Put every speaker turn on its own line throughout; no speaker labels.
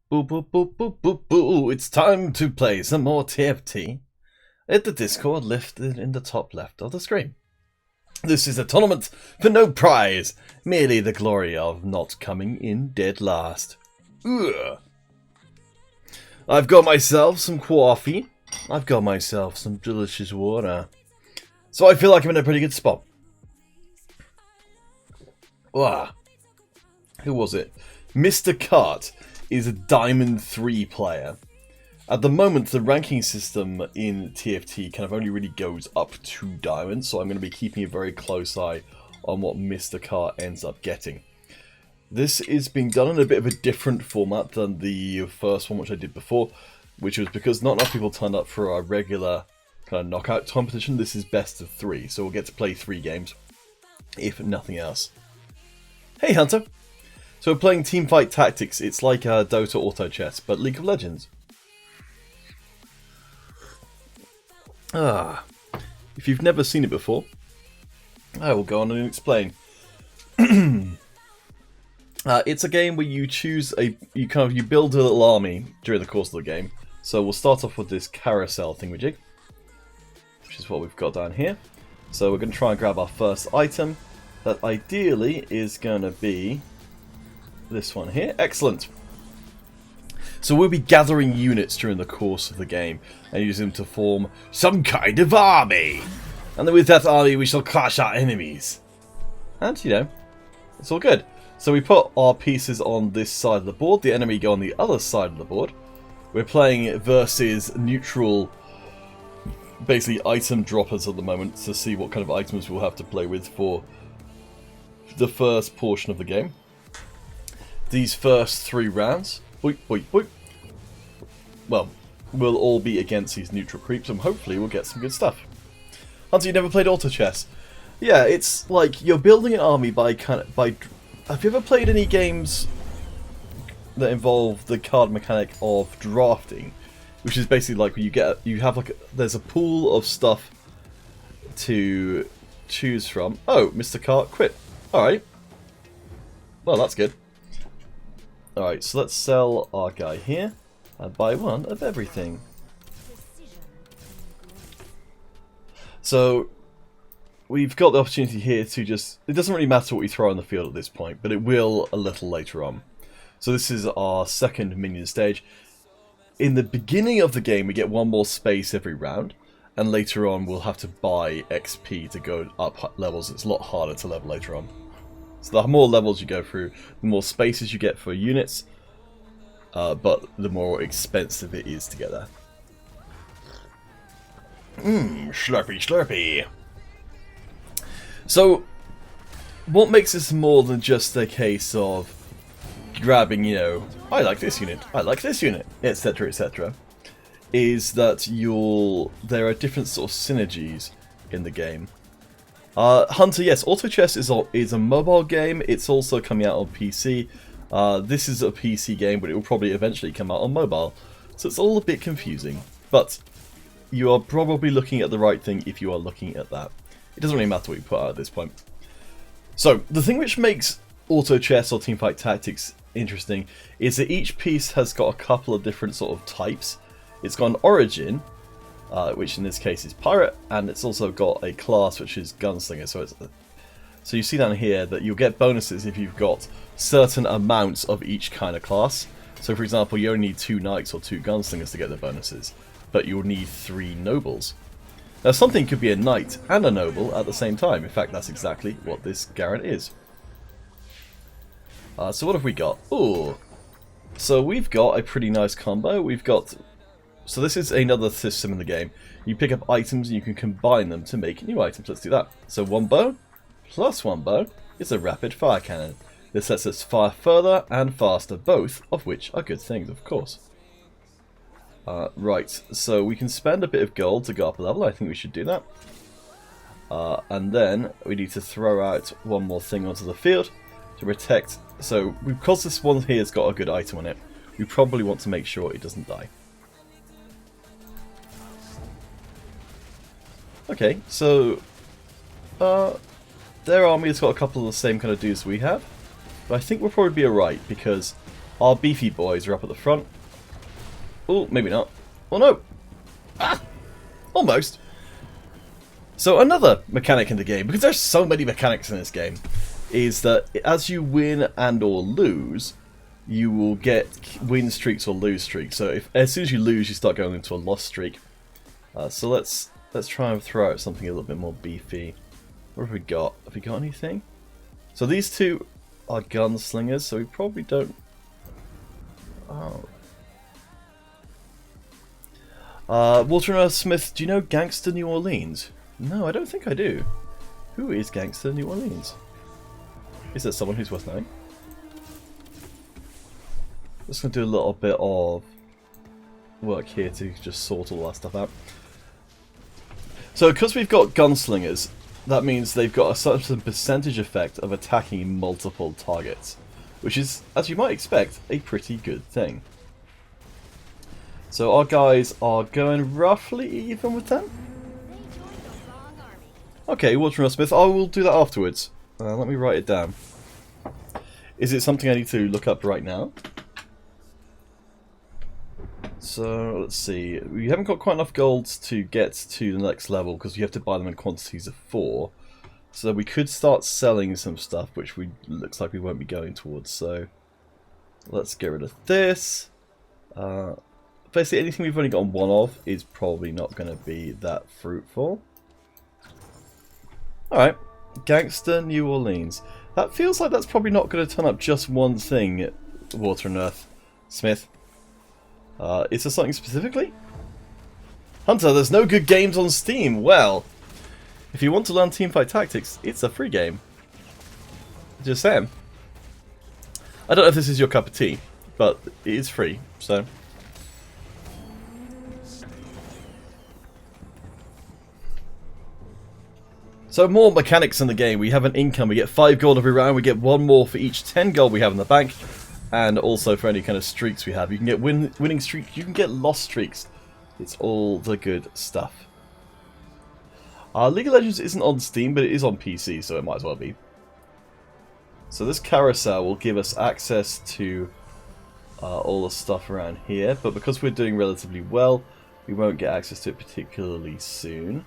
Boo boo boo boo boo boo, it's time to play some more TFT. Hit the Discord listed in the top left of the screen. This is a tournament for no prize, merely the glory of not coming in dead last. Ugh. I've got myself some coffee, I've got myself some delicious water, so I feel like I'm in a pretty good spot. Ah, who was it? Mr. Cart is a Diamond 3 player. At the moment, the ranking system in TFT kind of only really goes up to Diamond, so I'm going to be keeping a very close eye on what Mr. Cart ends up getting. This is being done in a bit of a different format than the first one which I did before, which was because not enough people turned up for our regular kind of knockout competition. This is best of 3, so we'll get to play 3 games, if nothing else. Hey Hunter! So we're playing Teamfight Tactics. It's like Dota Auto Chess, but League of Legends. If you've never seen it before, I will go on and explain. It's a game where you choose you build a little army during the course of the game. So we'll start off with this carousel thingamajig, which is what we've got down here. So we're going to try and grab our first item. That ideally is going to be this one here. Excellent. So we'll be gathering units during the course of the game and using them to form some kind of army. And then with that army we shall clash our enemies. And, you know, it's all good. So we put our pieces on this side of the board, the enemy go on the other side of the board. We're playing versus neutral, basically item droppers at the moment to see what kind of items we'll have to play with for the first portion of the game. These first 3 rounds, well, we'll all be against these neutral creeps and hopefully we'll get some good stuff. Hunter, you never played auto chess? Yeah, it's like you're building an army by have you ever played any games that involve the card mechanic of drafting, which is basically like there's a pool of stuff to choose from. Oh, Mr. Cart quit. Alright. Well, that's good. Alright, so let's sell our guy here and buy one of everything. So we've got the opportunity here to just... It doesn't really matter what we throw on the field at this point, but it will a little later on. So this is our second minion stage. In the beginning of the game we get 1 more space every round, and later on we'll have to buy XP to go up levels. It's a lot harder to level later on. So the more levels you go through, the more spaces you get for units, but the more expensive it is to get there. Slurpy slurpy. So, what makes this more than just a case of grabbing, you know, I like this unit, etc, etc, is that there are different sort of synergies in the game. Hunter, yes, Auto Chess is a mobile game. It's also coming out on PC. This is a PC game, but it will probably eventually come out on mobile. So it's all a bit confusing. But you are probably looking at the right thing if you are looking at that. It doesn't really matter what you put out at this point. So, the thing which makes Auto Chess or Teamfight Tactics interesting is that each piece has got a couple of different sort of types. It's got an origin, which in this case is pirate, and it's also got a class which is gunslinger. So you see down here that you'll get bonuses if you've got certain amounts of each kind of class. So for example, you only need 2 knights or 2 gunslingers to get the bonuses, but you'll need 3 nobles. Now something could be a knight and a noble at the same time. In fact, that's exactly what this Garrett is. So what have we got? Ooh, so we've got a pretty nice combo. So this is another system in the game. You pick up items and you can combine them to make new items. Let's do that. So 1 bow plus 1 bow is a rapid fire cannon. This lets us fire further and faster, both of which are good things, of course. Right, so we can spend a bit of gold to go up a level. I think we should do that. And then we need to throw out 1 more thing onto the field to protect. So because this one here has got a good item on it, we probably want to make sure it doesn't die. Okay, so their army has got a couple of the same kind of dudes we have, but I think we'll probably be alright because Our beefy boys are up at the front. Oh, maybe not. Oh no! Ah! Almost! So another mechanic in the game, because there's so many mechanics in this game, is that as you win and or lose, you will get win streaks or lose streaks. So as soon as you lose, you start going into a loss streak. So let's try and throw out something a little bit more beefy. What have we got? Have we got anything? So these two are gunslingers, so we probably don't... Oh. Walter and Earth Smith, do you know Gangster New Orleans? No, I don't think I do. Who is Gangster New Orleans? Is there someone who's worth knowing? Just going to do a little bit of work here to just sort all that stuff out. So because we've got gunslingers, that means they've got a certain percentage effect of attacking multiple targets, which is, as you might expect, a pretty good thing. So our guys are going roughly even with them. Okay, Walter Smith, I will do that afterwards. Let me write it down. Is it something I need to look up right now? So, let's see. We haven't got quite enough golds to get to the next level because you have to buy them in quantities of 4. So we could start selling some stuff, which looks like we won't be going towards. So, let's get rid of this. Basically, anything we've only got one of is probably not going to be that fruitful. Alright, Gangster New Orleans. That feels like that's probably not going to turn up just one thing, Water and Earth Smith. Is there something specifically? Hunter, there's no good games on Steam. Well, if you want to learn Teamfight Tactics, it's a free game. Just saying. I don't know if this is your cup of tea, but it is free, so... So more mechanics in the game. We have an income. We get 5 gold every round. We get 1 more for each 10 gold we have in the bank. And also for any kind of streaks we have. You can get winning streaks. You can get lost streaks. It's all the good stuff. League of Legends isn't on Steam, but it is on PC, so it might as well be. So this carousel will give us access to all the stuff around here. But because we're doing relatively well, we won't get access to it particularly soon.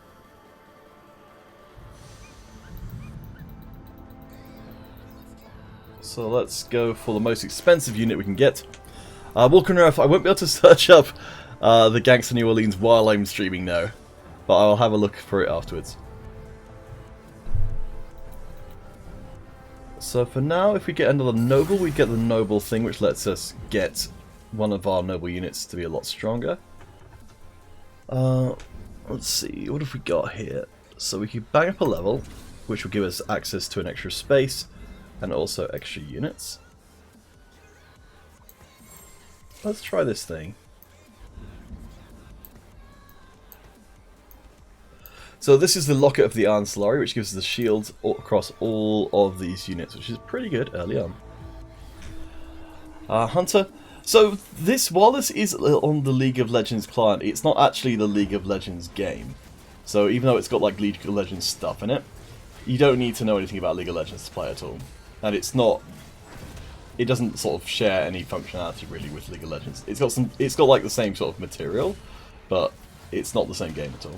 So let's go for the most expensive unit we can get. Walker and Earth, I won't be able to search up the Gangster New Orleans while I'm streaming now, but I'll have a look for it afterwards. So for now, if we get another noble, we get the noble thing, which lets us get one of our noble units to be a lot stronger. Let's see, what have we got here? So we can bang up a level, which will give us access to an extra space. And also extra units. Let's try this thing. So this is the Locket of the Ancillary, which gives us the shield across all of these units, which is pretty good early on. Hunter. So while this is on the League of Legends client, it's not actually the League of Legends game. So even though it's got like League of Legends stuff in it, you don't need to know anything about League of Legends to play at all. And it doesn't sort of share any functionality really with League of Legends. It's got like the same sort of material, but it's not the same game at all.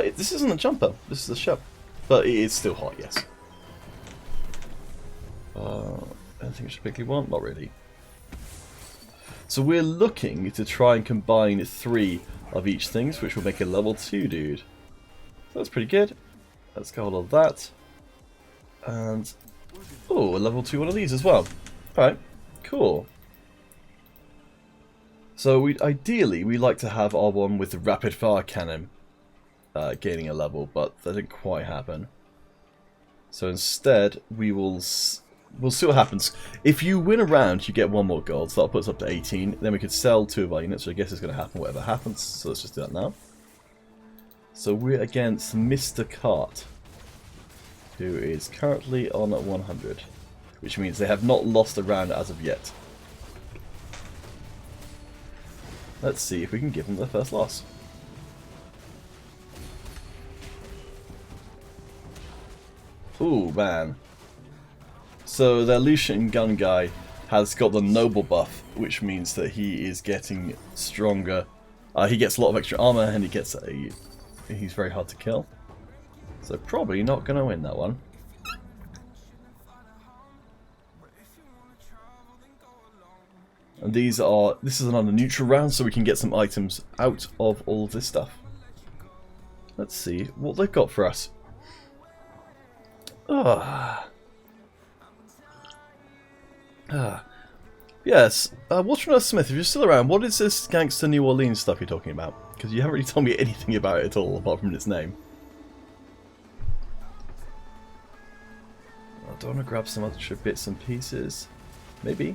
This isn't a jumper, this is a ship, but it is still hot, yes. Anything I should particularly want? Not really. So we're looking to try and combine 3 of each things, which will make a level 2 dude. So that's pretty good. Let's go hold of that. And, oh, a level 2 one of these as well. Alright, cool. So ideally, we like to have our one with the rapid fire cannon gaining a level, but that didn't quite happen. So instead, we'll see what happens. If you win a round, you get 1 more gold, so that'll put us up to 18. Then we could sell 2 of our units, so I guess it's going to happen whatever happens. So let's just do that now. So we're against Mr. Cart, who is currently on 100, which means they have not lost a round as of yet. Let's see if we can give them their first loss. Ooh, man. So their Lucian gun guy has got the noble buff, which means that he is getting stronger. He gets a lot of extra armor, and he's very hard to kill. So probably not going to win that one. And this is another neutral round, so we can get some items out of all of this stuff. Let's see what they've got for us. Yes, Watermelon Smith, if you're still around, what is this gangster New Orleans stuff you're talking about? Because you haven't really told me anything about it at all, apart from its name. I don't want to grab some extra bits and pieces. Maybe.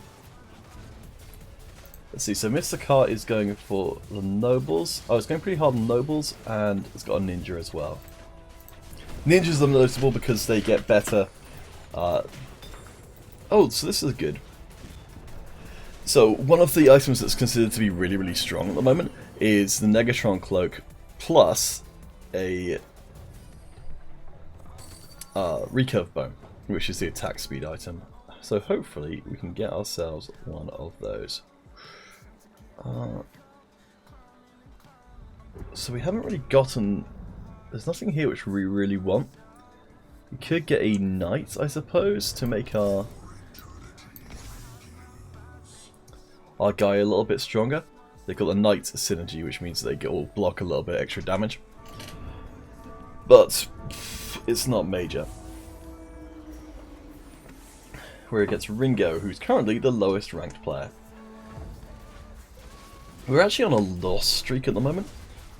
Let's see, so Mr. Car is going for the nobles. Oh, it's going pretty hard on nobles, and it's got a ninja as well. Ninjas are noticeable because they get better. Oh, so this is good. So, one of the items that's considered to be really, really strong at the moment is the Negatron Cloak plus a Recurve Bow, which is the attack speed item. So hopefully we can get ourselves one of those. So we haven't really gotten... There's nothing here which we really want. We could get a knight, I suppose, to make our guy a little bit stronger. They've got the knight synergy, which means they will block a little bit extra damage. But it's not major. Where it gets Ringo, who's currently the lowest ranked player. We're actually on a loss streak at the moment,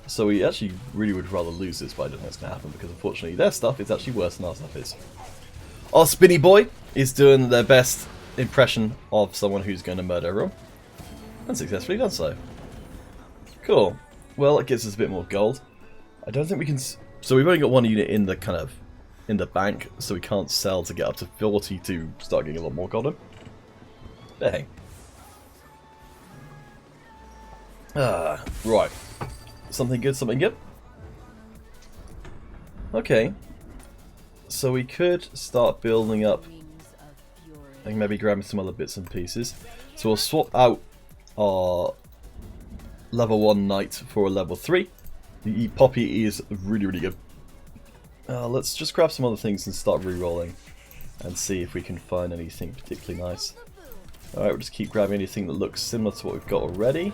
so we actually really would rather lose this, but I don't think it's going to happen because unfortunately their stuff is actually worse than our stuff is. Our Spinny Boy is doing their best impression of someone who's going to murder everyone, and successfully done so. Cool. Well, it gives us a bit more gold. I don't think we can... So we've only got one unit in the in the bank, so we can't sell to get up to 40 to start getting a lot more gold in. But hey. Right. Something good, something good. Okay. So we could start building up and maybe grabbing some other bits and pieces. So we'll swap out our level 1 knight for a level 3. The Poppy is really, really good. Let's just grab some other things and start re-rolling and see if we can find anything particularly nice. Alright, we'll just keep grabbing anything that looks similar to what we've got already.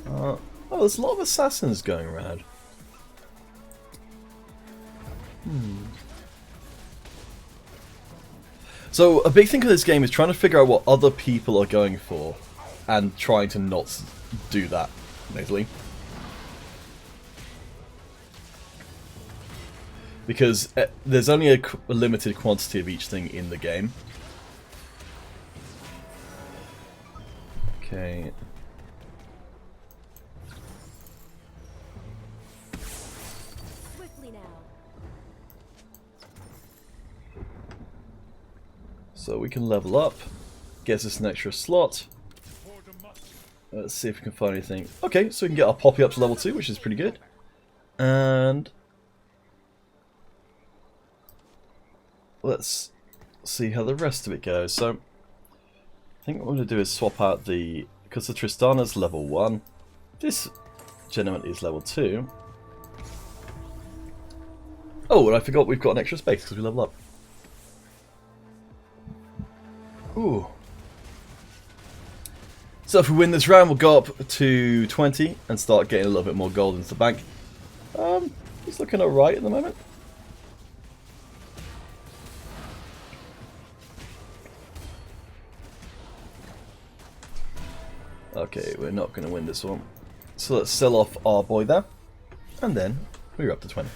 Oh, there's a lot of assassins going around. So, a big thing of this game is trying to figure out what other people are going for and trying to not do that, basically. Because there's only a limited quantity of each thing in the game. Okay. So we can level up, gets us an extra slot. Let's see if we can find anything. Okay, so we can get our Poppy up to level 2, which is pretty good. And let's see how the rest of it goes. So I think what I'm going to do is swap out because the Tristana's level 1. This gentleman is level 2. Oh, and I forgot we've got an extra space because we level up. Ooh. So if we win this round, we'll go up to 20 and start getting a little bit more gold into the bank. He's looking alright at the moment. Okay, we're not going to win this one. So let's sell off our boy there. And then we're up to 20.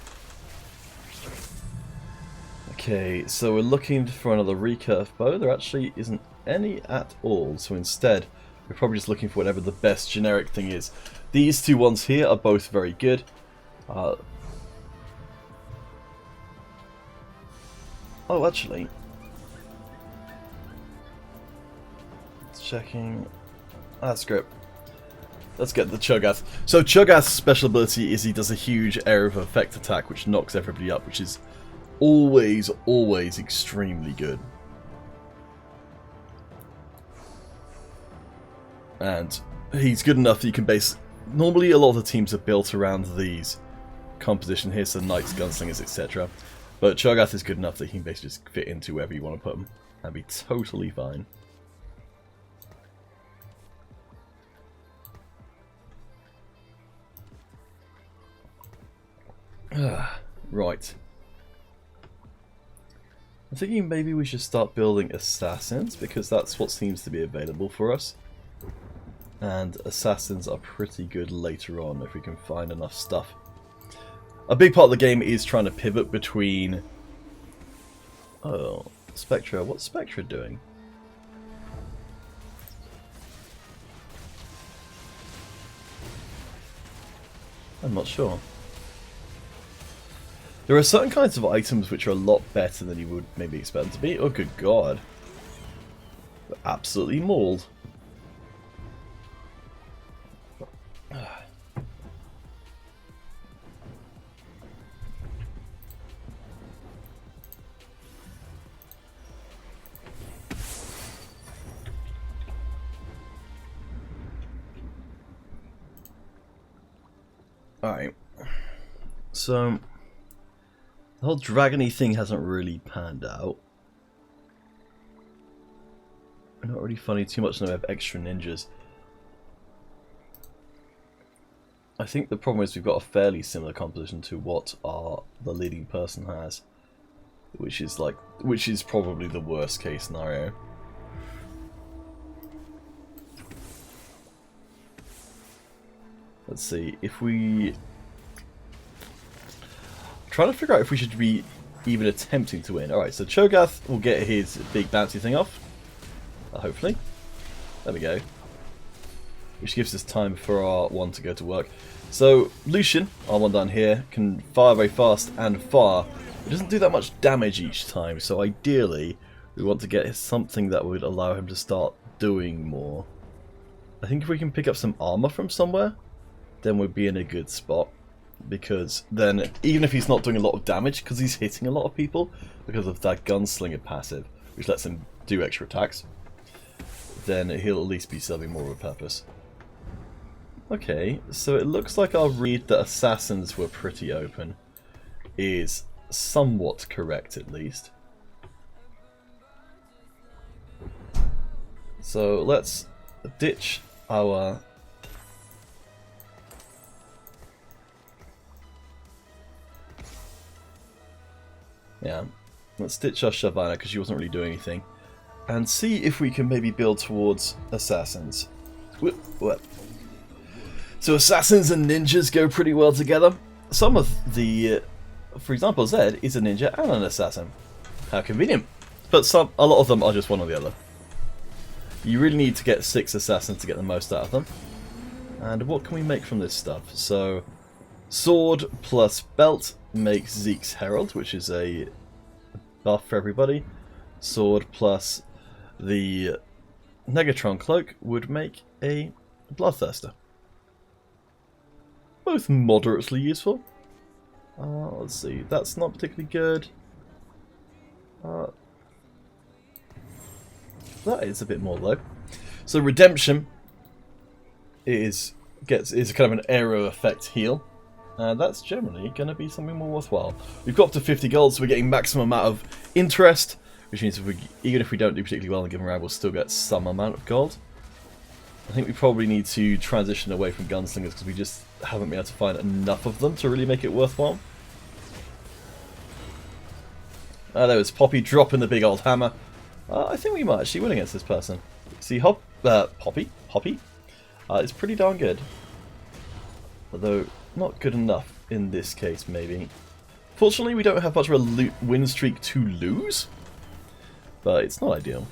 Okay, so we're looking for another recurve bow. There actually isn't any at all, so instead we're probably just looking for whatever the best generic thing is. These two ones here are both very good. Oh, actually, checking. Screw it. Let's get the Cho'Gath. So Cho'Gath's special ability is he does a huge area of effect attack which knocks everybody up, which is always extremely good. And he's good enough that you can base... Normally a lot of the teams are built around these composition here, so knights, gunslingers, etc. But Cho'Gath is good enough that he can basically just fit into wherever you want to put him and be totally fine. Right. I'm thinking maybe we should start building assassins, because that's what seems to be available for us. And assassins are pretty good later on if we can find enough stuff. A big part of the game is trying to pivot between... Oh, Spectra. What's Spectra doing? I'm not sure. There are certain kinds of items which are a lot better than you would maybe expect them to be. Oh, good god. They're absolutely mauled. Alright. So... the whole dragony thing hasn't really panned out. I'm not really finding too much now we have extra ninjas. I think the problem is we've got a fairly similar composition to what the leading person has. Which is probably the worst case scenario. Let's see, if we... trying to figure out if we should be even attempting to win. Alright, so Cho'Gath will get his big bouncy thing off. Hopefully. There we go. Which gives us time for our one to go to work. So, Lucian, our one down here, can fire very fast and far. It doesn't do that much damage each time, so ideally we want to get something that would allow him to start doing more. I think if we can pick up some armor from somewhere, then we'd be in a good spot. Because then, even if he's not doing a lot of damage, because he's hitting a lot of people, because of that gunslinger passive, which lets him do extra attacks, then he'll at least be serving more of a purpose. Okay, so it looks like our read that assassins were pretty open is somewhat correct, at least. So let's ditch our... yeah, let's ditch our Shyvana because she wasn't really doing anything. And see if we can maybe build towards assassins. What? So assassins and ninjas go pretty well together. Some of the... for example, Zed is a ninja and an assassin. How convenient. But a lot of them are just one or the other. You really need to get 6 assassins to get the most out of them. And what can we make from this stuff? So, sword plus belt makes Zeke's Herald, which is a buff for everybody. Sword plus the Negatron Cloak would make a Bloodthirster. Both moderately useful. Let's see, that's not particularly good. That is a bit more low. So Redemption is kind of an arrow effect heal. And that's generally going to be something more worthwhile. We've got up to 50 gold, so we're getting maximum amount of interest, which means even if we don't do particularly well in a given round, we'll still get some amount of gold. I think we probably need to transition away from gunslingers because we just haven't been able to find enough of them to really make it worthwhile. There was Poppy dropping the big old hammer. I think we might actually win against this person. See, Poppy? It's pretty darn good. Although, not good enough in this case, maybe. Fortunately, we don't have much of a win streak to lose, but it's not ideal.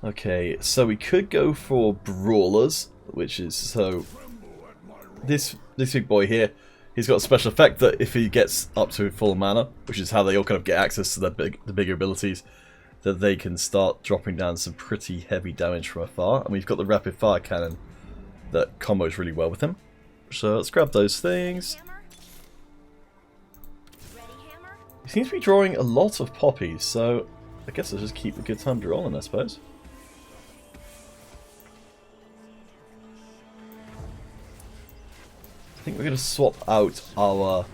Okay, so we could go for Brawlers, which is, so, this big boy here, he's got a special effect that if he gets up to full mana, which is how they all kind of get access to the bigger abilities, that they can start dropping down some pretty heavy damage from afar. And we've got the rapid fire cannon that combos really well with him. So let's grab those things. He seems to be drawing a lot of poppies, so I guess I'll just keep the good time rolling, I suppose. I think we're going to swap out our...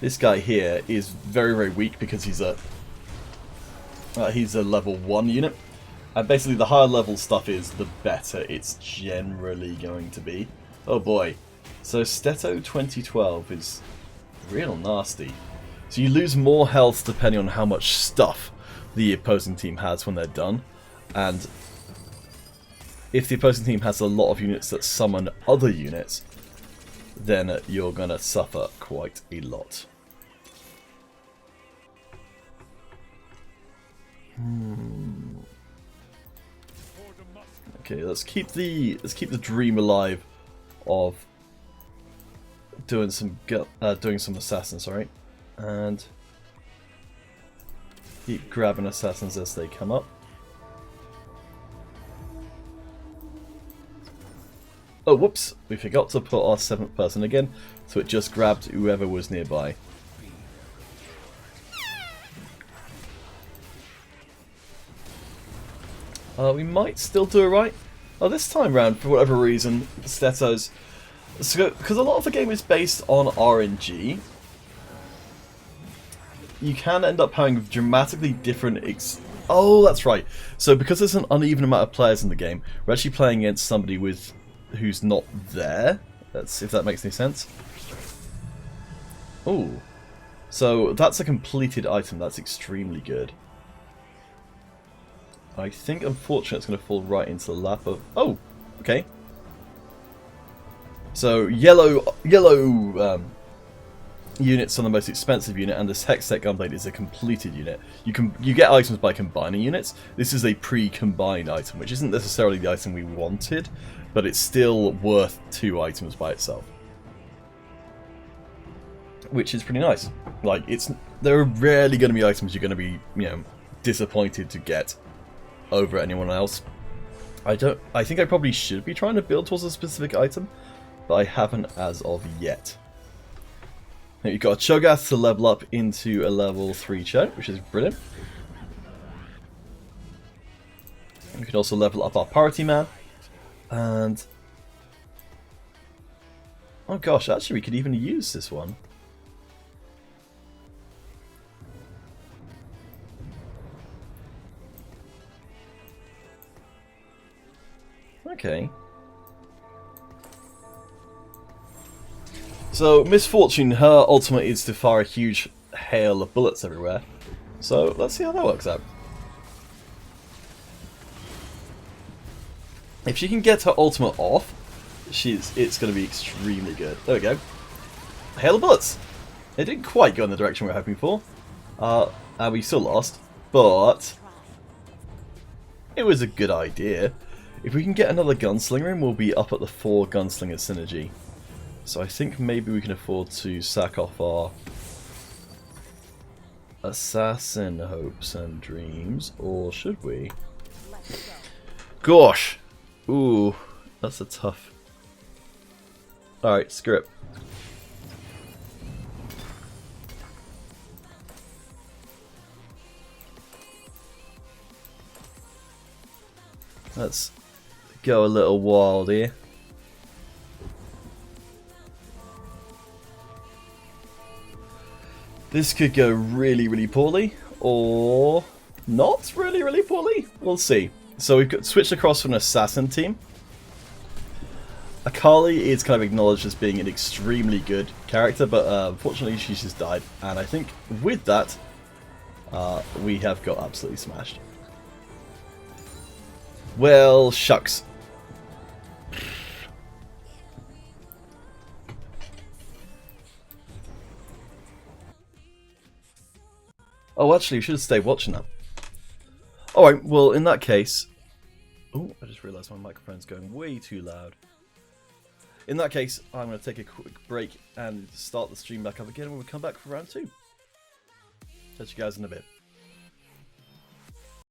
This guy here is very, very weak because he's a level 1 unit. And basically the higher level stuff is, the better it's generally going to be. Oh boy. So Stetto 2012 is real nasty. So you lose more health depending on how much stuff the opposing team has when they're done. And if the opposing team has a lot of units that summon other units, then you're going to suffer quite a lot. Okay, let's keep the dream alive of doing some assassins, alright? And keep grabbing assassins as they come up. Oh, whoops! We forgot to put our 7th person again, so it just grabbed whoever was nearby. We might still do it right. Oh, this time round, for whatever reason, Stetto's... Because a lot of the game is based on RNG, you can end up having dramatically different... Oh, that's right. So because there's an uneven amount of players in the game, we're actually playing against somebody who's not there. If that makes any sense. Oh. So that's a completed item. That's extremely good. I think, unfortunately, it's going to fall right into the lap of... Oh, okay. So, yellow units are the most expensive unit, and this Hextech Gunblade is a completed unit. You get items by combining units. This is a pre-combined item, which isn't necessarily the item we wanted, but it's still worth 2 items by itself. Which is pretty nice. Like, there are rarely going to be items you're going to be, disappointed to get over anyone else. I think I probably should be trying to build towards a specific item, but I haven't as of yet. Now you've got a Cho'Gath to level up into a level 3 Cho, which is brilliant. We can also level up our Parity Man, and oh gosh, actually we could even use this one. Okay. So, Misfortune, her ultimate is to fire a huge hail of bullets everywhere. So, let's see how that works out. If she can get her ultimate off, it's going to be extremely good. There we go. Hail of bullets! It didn't quite go in the direction we were hoping for. And we still lost, but it was a good idea. If we can get another gunslinger in, we'll be up at the 4 gunslinger synergy. So I think maybe we can afford to sack off our assassin hopes and dreams, or should we? Gosh! Ooh, that's a tough... Alright, screw it. Let's go a little wild here. This could go really, really poorly, or not really, really poorly. We'll see. So we've got switched across from an assassin team. Akali is kind of acknowledged as being an extremely good character, but unfortunately she's just died. And I think with that, we have got absolutely smashed. Well, shucks. Oh, actually, we should have stayed watching that. Alright, well, in that case... Oh, I just realised my microphone's going way too loud. In that case, I'm going to take a quick break and start the stream back up again when we come back for round 2. Catch you guys in a bit.